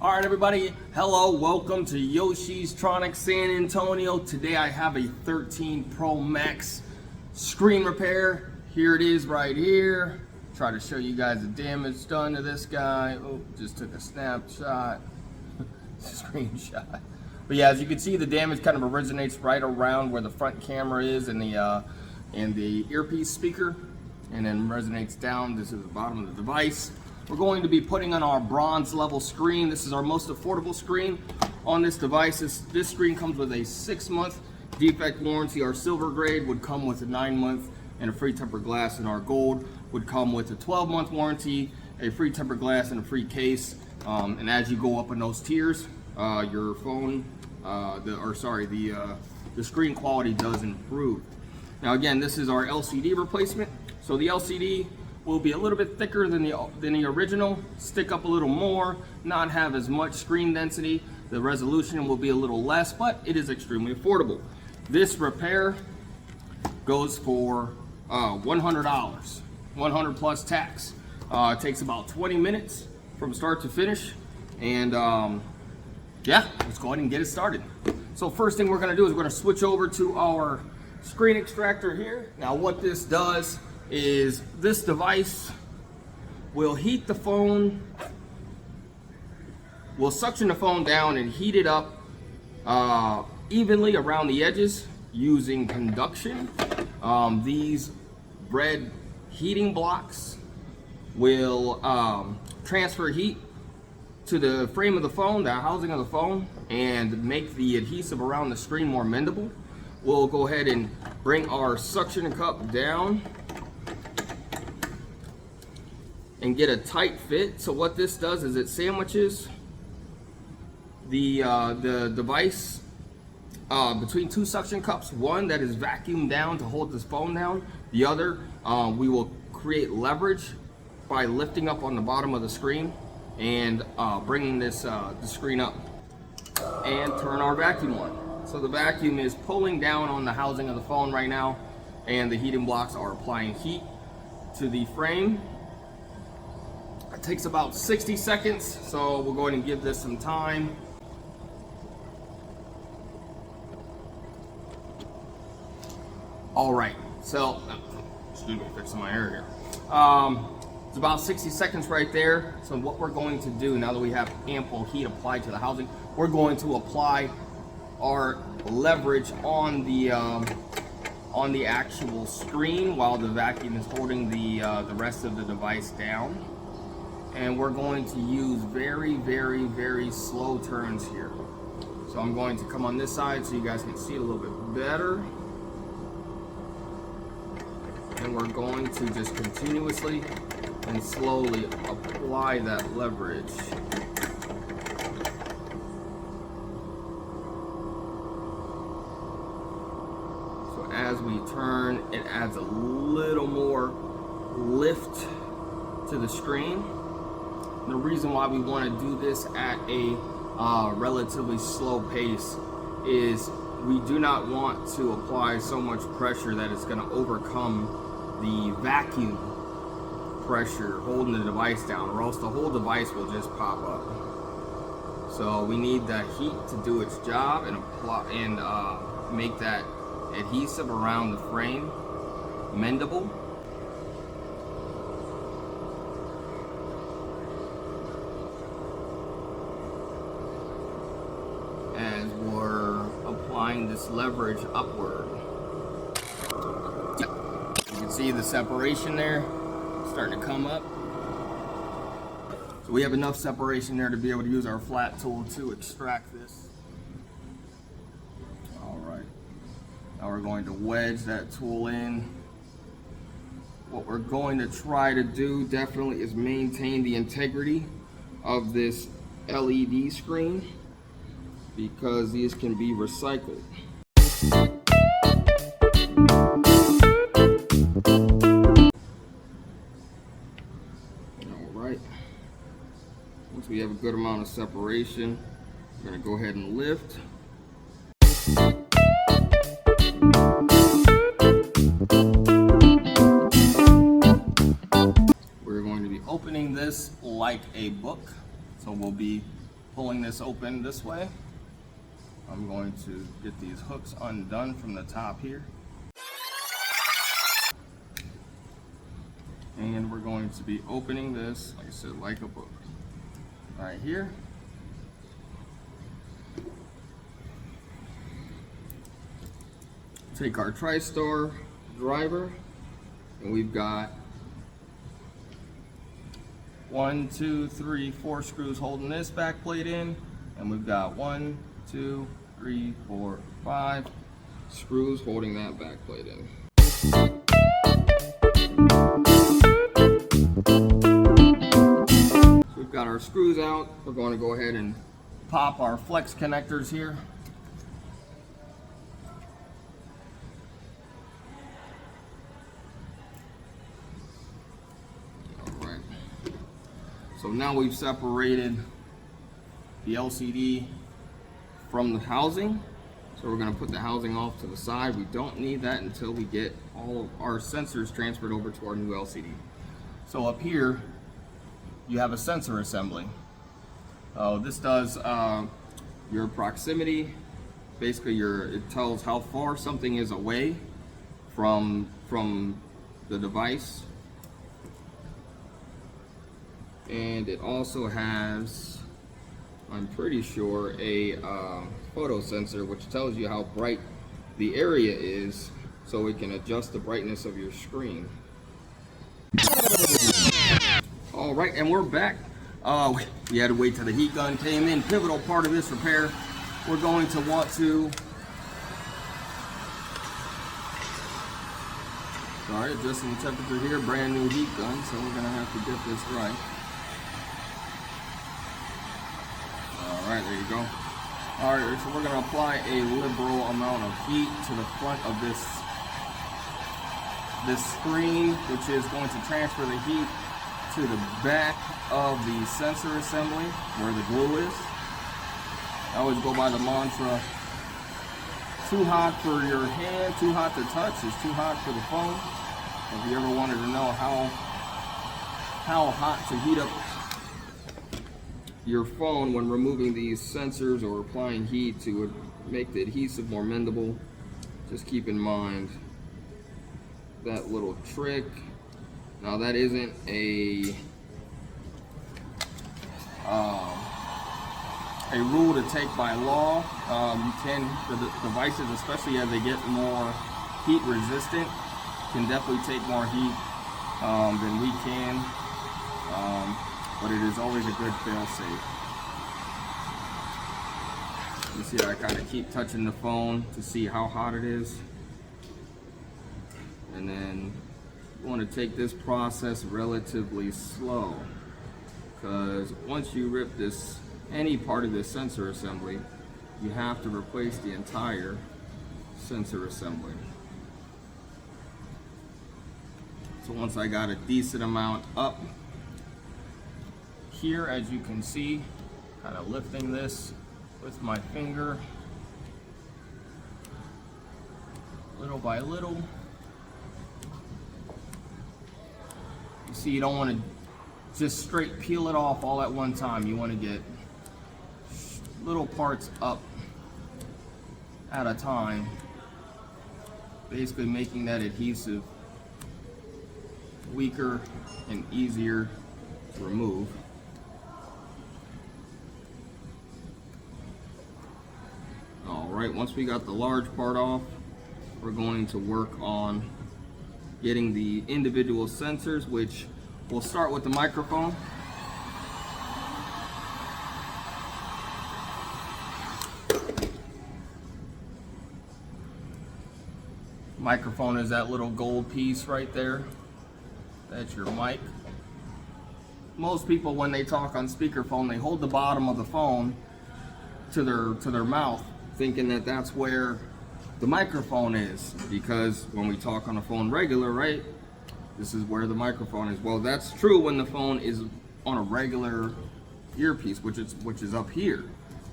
All right, everybody. Hello, welcome to Yoshi's Tronics San Antonio. Today I have a 13 Pro Max screen repair. Here it is right here. Try to show you guys the damage done to this guy. Oh, just took a snapshot, screenshot. But yeah, as you can see, the damage kind of originates right around where the front camera is and the earpiece speaker, and then resonates down. This is the bottom of the device. We're going to be putting on our bronze level screen. This is our most affordable screen on this device. This screen comes with a 6-month defect warranty. Our silver grade would come with a 9-month and a free tempered glass, and our gold would come with a 12-month warranty, a free tempered glass, and a free case. And as you go up in those tiers, your phone, the screen quality does improve. Now again, this is our LCD replacement. So the LCD will be a little bit thicker than the original, stick up a little more, not have as much screen density. The resolution will be a little less, but it is extremely affordable. This repair goes for $100, 100 plus tax. It takes about 20 minutes from start to finish, and yeah, let's go ahead and get it started. So first thing we're gonna do is we're gonna switch over to our screen extractor here. Now what this does is this device will heat the phone, will suction the phone down and heat it up evenly around the edges using conduction. These red heating blocks will transfer heat to the frame of the phone, the housing of the phone, and make the adhesive around the screen more mendable. We'll go ahead and bring our suction cup down and get a tight fit. So what this does is it sandwiches the device between two suction cups. One that is vacuumed down to hold this phone down. The other, we will create leverage by lifting up on the bottom of the screen and bringing this the screen up, and turn our vacuum on. So the vacuum is pulling down on the housing of the phone right now, and the heating blocks are applying heat to the frame. It takes about 60 seconds, so we'll go ahead and give this some time. All right, so, excuse me, fixing my hair here. It's about 60 seconds right there. So what we're going to do, now that we have ample heat applied to the housing, we're going to apply our leverage on the actual screen while the vacuum is holding the rest of the device down. And we're going to use very, very, very slow turns here. So I'm going to come on this side so you guys can see it a little bit better. And we're going to just continuously and slowly apply that leverage. So as we turn, it adds a little more lift to the screen. The reason why we want to do this at a relatively slow pace is we do not want to apply so much pressure that it's going to overcome the vacuum pressure holding the device down, or else the whole device will just pop up. So we need the heat to do its job and apply and make that adhesive around the frame mendable. As we're applying this leverage upward. You can see the separation there starting to come up. So we have enough separation there to be able to use our flat tool to extract this. All right, now we're going to wedge that tool in. What we're going to try to do definitely is maintain the integrity of this LED screen, because these can be recycled. All right, once we have a good amount of separation, we're going to go ahead and lift. We're going to be opening this like a book, so we'll be pulling this open this way. I'm going to get these hooks undone from the top here. And we're going to be opening this, like I said, like a book. Right here. Take our TriStar driver, and we've got 1, 2, 3, 4 screws holding this back plate in, and we've got 1, 2, 3, 4, 5 screws holding that back plate in. So we've got our screws out. We're going to go ahead and pop our flex connectors here. Alright. So now we've separated the LCD from the housing. So we're going to put the housing off to the side. We don't need that until we get all of our sensors transferred over to our new LCD. So up here, you have a sensor assembly. This does your proximity. Basically, it tells how far something is away from the device. And it also has, I'm pretty sure, a photo sensor, which tells you how bright the area is, so it can adjust the brightness of your screen. All right, and we're back. We had to wait till the heat gun came in. Pivotal part of this repair. We're going to want to adjusting the temperature here. Brand new heat gun, so we're gonna have to get this right. Alright, there you go. Alright, so we're going to apply a liberal amount of heat to the front of this screen, which is going to transfer the heat to the back of the sensor assembly where the glue is. I always go by the mantra, too hot for your hand, too hot to touch is too hot for the phone. If you ever wanted to know how hot to heat up your phone when removing these sensors or applying heat to make the adhesive more mendable, just keep in mind that little trick. Now that isn't a rule to take by law. You can, the devices, especially as they get more heat resistant, can definitely take more heat than we can. But it is always a good fail-safe. You see, I kind of keep touching the phone to see how hot it is. And then you want to take this process relatively slow, because once you rip any part of this sensor assembly, you have to replace the entire sensor assembly. So once I got a decent amount up here, as you can see, kind of lifting this with my finger little by little. You see, you don't want to just straight peel it off all at one time. You want to get little parts up at a time, basically making that adhesive weaker and easier to remove. Alright, once we got the large part off, we're going to work on getting the individual sensors, which we'll start with the microphone. Microphone is that little gold piece right there. That's your mic. Most people, when they talk on speakerphone, they hold the bottom of the phone to their mouth, thinking that that's where the microphone is, because when we talk on a phone regular, right, this is where the microphone is. Well, that's true when the phone is on a regular earpiece, which is up here.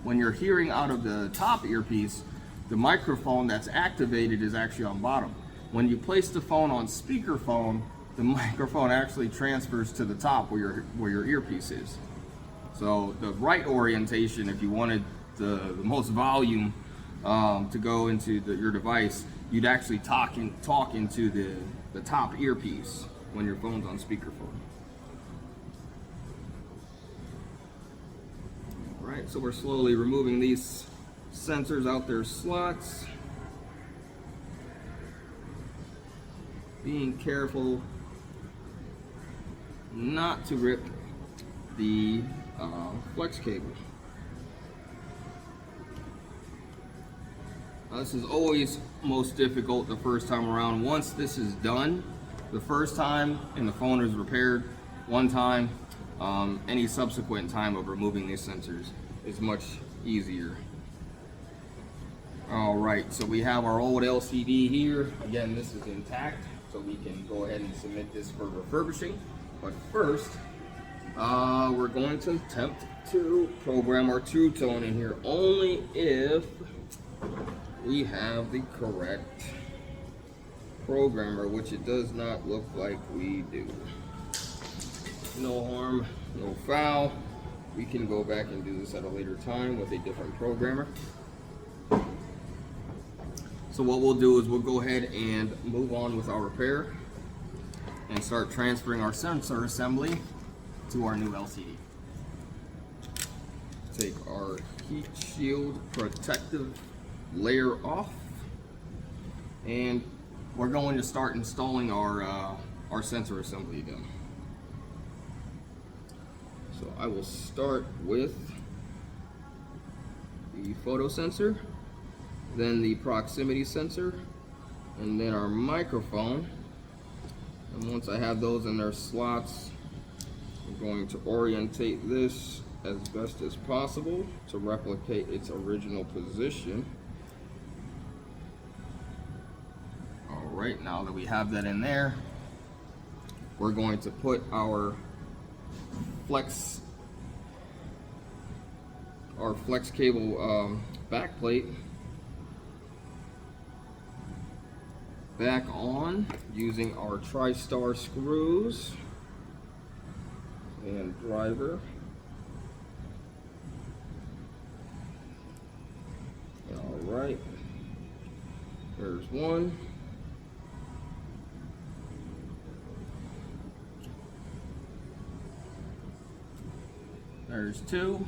When you're hearing out of the top earpiece, the microphone that's activated is actually on bottom. When you place the phone on speakerphone, the microphone actually transfers to the top where your earpiece is. So the right orientation, if you wanted the most volume to go into your device, you'd actually talk into the top earpiece when your phone's on speakerphone. All right, so we're slowly removing these sensors out their slots. Being careful not to rip the flex cable. This is always most difficult the first time around. Once this is done, the first time and the phone is repaired one time, any subsequent time of removing these sensors is much easier. All right, so we have our old LCD here. Again, this is intact, so we can go ahead and submit this for refurbishing. But first, we're going to attempt to program our True Tone in here only if we have the correct programmer, which it does not look like we do. No harm, no foul. We can go back and do this at a later time with a different programmer. So what we'll do is we'll go ahead and move on with our repair and start transferring our sensor assembly to our new LCD. Take our heat shield protective layer off, and we're going to start installing our sensor assembly again. So I will start with the photo sensor, then the proximity sensor, and then our microphone. And once I have those in their slots, I'm going to orientate this as best as possible to replicate its original position. All right, now that we have that in there, we're going to put our flex cable back plate back on using our tri-star screws and driver. All right, there's one. There's two.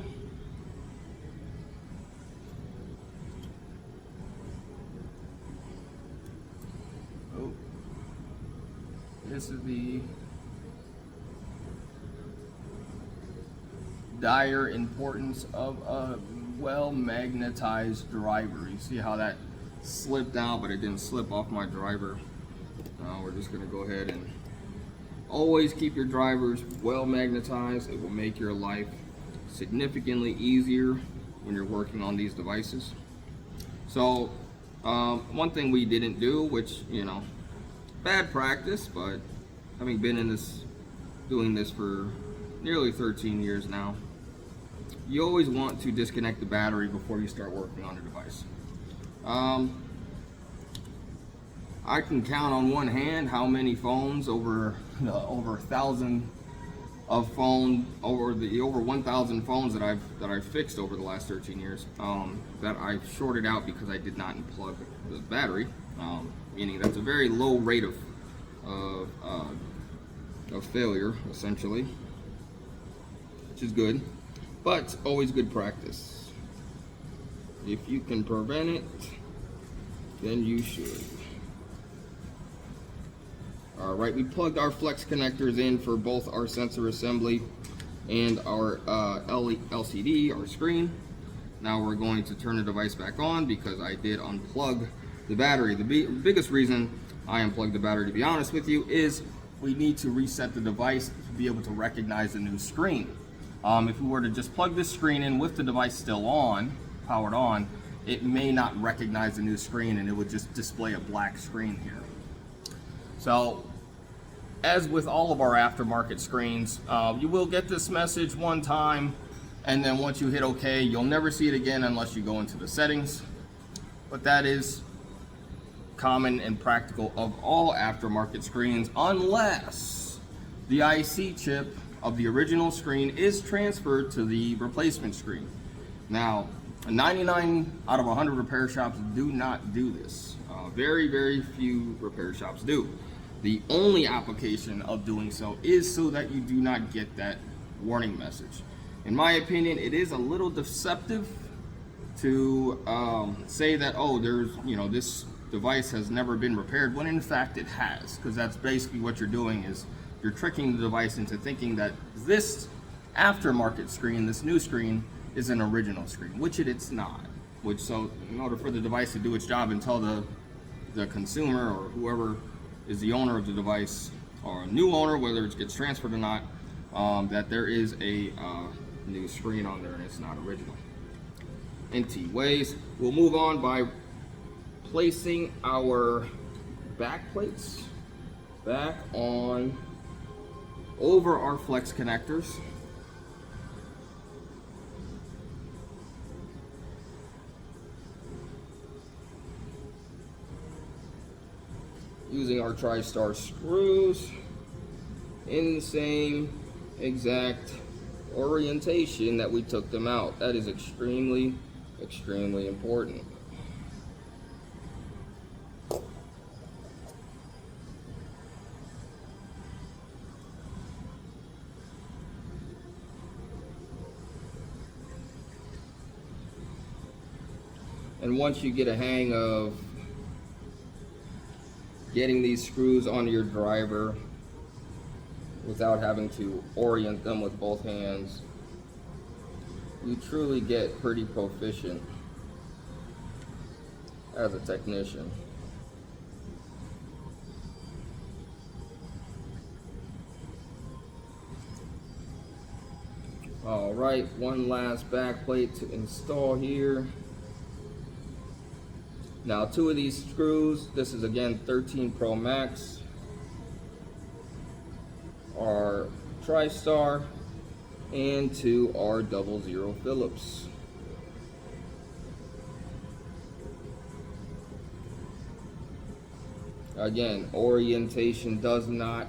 Oh, this is the dire importance of a well magnetized driver. You see how that slipped out, but it didn't slip off my driver. We're just going to go ahead and always keep your drivers well magnetized. It will make your life significantly easier when you're working on these devices. So one thing we didn't do, which, you know, bad practice, but having been in this, doing this for nearly 13 years now, you always want to disconnect the battery before you start working on the device. I can count on one hand how many phones, over 1,000 of phone, over 1,000 phones that I've fixed over the last 13 years, that I've shorted out because I did not unplug the battery. Meaning that's a very low rate of failure, essentially, which is good, but always good practice. If you can prevent it, then you should. All right, we plugged our flex connectors in for both our sensor assembly and our LCD, our screen. Now we're going to turn the device back on because I did unplug the battery. The biggest reason I unplugged the battery, to be honest with you, is we need to reset the device to be able to recognize the new screen. If we were to just plug this screen in with the device still on, powered on, it may not recognize the new screen and it would just display a black screen here. So, as with all of our aftermarket screens, you will get this message one time, and then once you hit OK, you'll never see it again unless you go into the settings. But that is common and practical of all aftermarket screens, unless the IC chip of the original screen is transferred to the replacement screen. Now, 99 out of 100 repair shops do not do this. Very, very few repair shops do. The only application of doing so is so that you do not get that warning message. In my opinion, it is a little deceptive to say that, oh, there's, this device has never been repaired, when in fact it has, because that's basically what you're doing, is you're tricking the device into thinking that this aftermarket screen, this new screen, is an original screen, which it's not. So in order for the device to do its job and tell the consumer or whoever is the owner of the device, or a new owner, whether it gets transferred or not, that there is a new screen on there and it's not original. NT ways. We'll move on by placing our back plates back on over our flex connectors. Using our TriStar screws in the same exact orientation that we took them out. That is extremely, extremely important. And once you get a hang of getting these screws onto your driver without having to orient them with both hands, you truly get pretty proficient as a technician. All right, one last back plate to install here. Now, two of these screws, this is again 13 Pro Max, are TriStar, and two are 00 Phillips. Again, orientation does not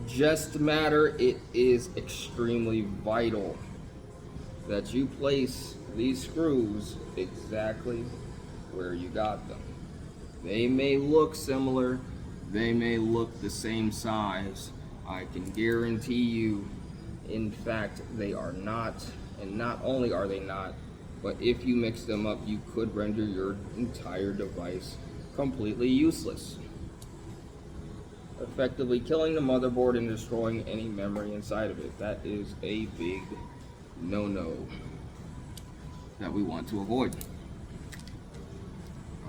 just matter, it is extremely vital that you place these screws exactly where you got them. They may look similar, they may look the same size. I can guarantee you, in fact, they are not. And not only are they not, but if you mix them up, you could render your entire device completely useless, effectively killing the motherboard and destroying any memory inside of it. That is a big no-no that we want to avoid.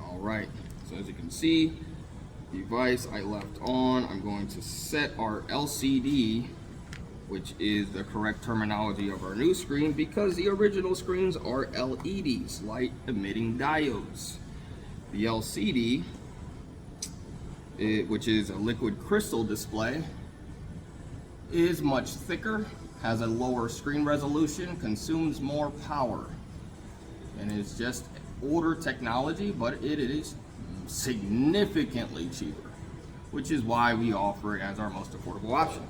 Alright, so as you can see, device I left on, I'm going to set our LCD, which is the correct terminology of our new screen, because the original screens are LEDs, light emitting diodes. The LCD, which is a liquid crystal display, is much thicker, has a lower screen resolution, consumes more power, and is just older technology, but it is significantly cheaper, which is why we offer it as our most affordable option.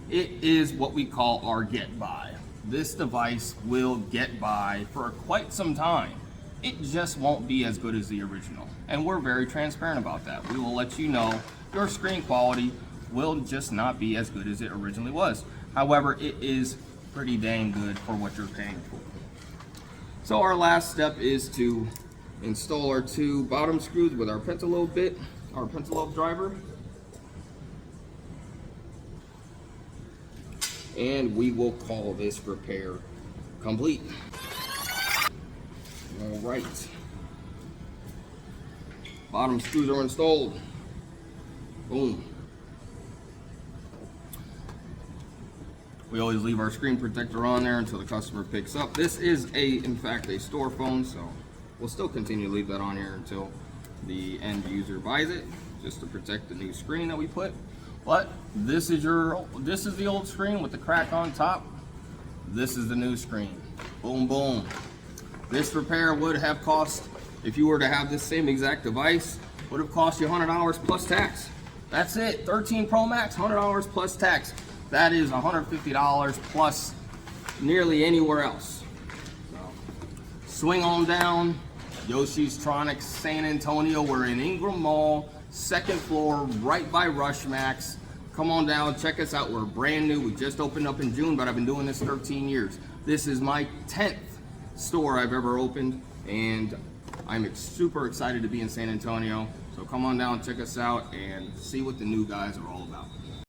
It is what we call our get by. This device will get by for quite some time. It just won't be as good as the original, and we're very transparent about that. We will let you know your screen quality will just not be as good as it originally was. However, it is pretty dang good for what you're paying for. So our last step is to install our two bottom screws with our pentalobe bit, our pentalobe driver. And we will call this repair complete. All right. Bottom screws are installed. Boom. We always leave our screen protector on there until the customer picks up. This is in fact a store phone, so we'll still continue to leave that on here until the end user buys it, just to protect the new screen that we put. But this is the old screen with the crack on top. This is the new screen. Boom, boom. This repair would have cost, if you were to have this same exact device, would have cost you $100 plus tax. That's it. 13 Pro Max, $100 plus tax. That is $150 plus nearly anywhere else. So, swing on down, Yoshi's Tronics, San Antonio. We're in Ingram Mall, second floor, right by Rush Max. Come on down, check us out. We're brand new. We just opened up in June, but I've been doing this 13 years. This is my 10th store I've ever opened, and I'm super excited to be in San Antonio. So come on down, check us out, and see what the new guys are all about.